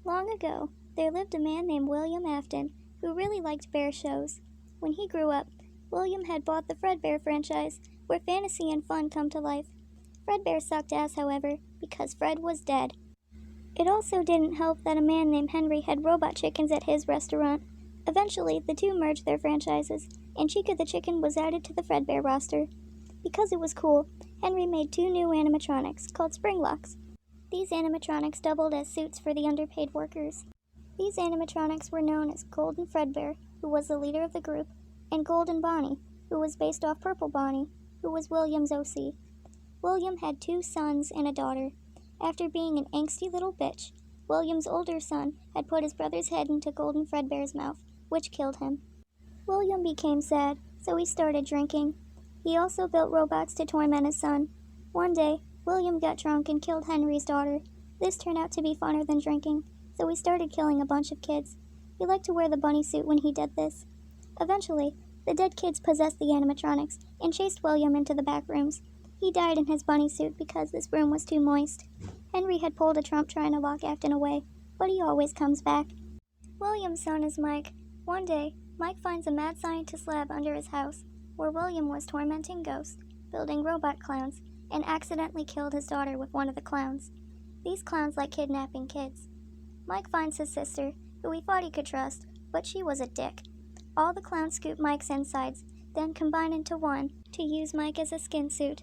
Long ago, there lived a man named William Afton who really liked bear shows. When he grew up, William had bought the Fredbear franchise, where fantasy and fun come to life. Fredbear sucked ass, however, because Fred was dead. It also didn't help that a man named Henry had robot chickens at his restaurant. Eventually, the two merged their franchises, and Chica the Chicken was added to the Fredbear roster. Because it was cool, Henry made two new animatronics called Springlocks. These animatronics doubled as suits for the underpaid workers. These animatronics were known as Golden Fredbear, who was the leader of the group, and Golden Bonnie, who was based off Purple Bonnie, who was William's OC. William had two sons and a daughter. After being an angsty little bitch, William's older son had put his brother's head into Golden Fredbear's mouth, which killed him. William became sad, so he started drinking. He also built robots to torment his son. One day, William got drunk and killed Henry's daughter. This turned out to be funner than drinking, so he started killing a bunch of kids. He liked to wear the bunny suit when he did this. Eventually, the dead kids possessed the animatronics and chased William into the back rooms. He died in his bunny suit because this room was too moist. Henry had pulled a trump trying to lock Afton away, but he always comes back. William's son is Mike. One day, Mike finds a mad scientist lab under his house, where William was tormenting ghosts, building robot clowns, and accidentally killed his daughter with one of the clowns. These clowns like kidnapping kids. Mike finds his sister, who he thought he could trust, but she was a dick. All the clowns scoop Mike's insides, then combine into one to use Mike as a skin suit.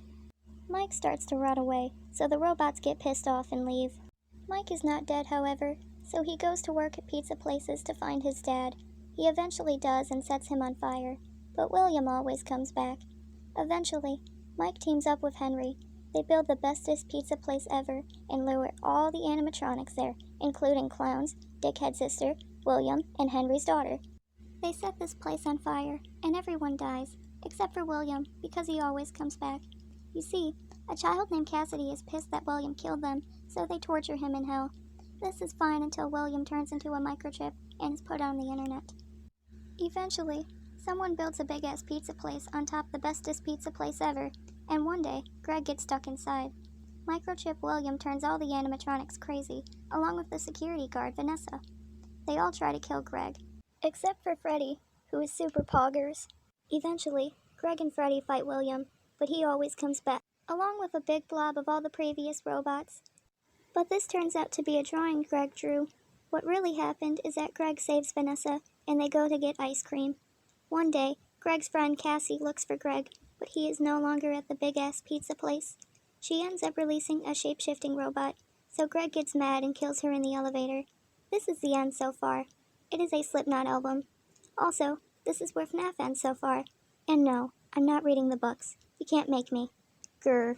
Mike starts to rot away, so the robots get pissed off and leave. Mike is not dead, however, so he goes to work at pizza places to find his dad. He eventually does and sets him on fire, but William always comes back. Eventually, Mike teams up with Henry. They build the bestest pizza place ever and lure all the animatronics there, including clowns, Dickhead's sister, William, and Henry's daughter. They set this place on fire, and everyone dies, except for William, because he always comes back. You see, a child named Cassidy is pissed that William killed them, so they torture him in hell. This is fine until William turns into a microchip and is put on the internet. Eventually, someone builds a big-ass pizza place on top of the bestest pizza place ever, and one day, Greg gets stuck inside. Microchip William turns all the animatronics crazy, along with the security guard, Vanessa. They all try to kill Greg, except for Freddy, who is super poggers. Eventually, Greg and Freddy fight William, but he always comes back, along with a big blob of all the previous robots. But this turns out to be a drawing Greg drew. What really happened is that Greg saves Vanessa, and they go to get ice cream. One day, Greg's friend Cassie looks for Greg, but he is no longer at the big-ass pizza place. She ends up releasing a shape-shifting robot, so Greg gets mad and kills her in the elevator. This is the end so far. It is a Slipknot album. Also, this is where FNAF ends so far. And no, I'm not reading the books. You can't make me. Grr.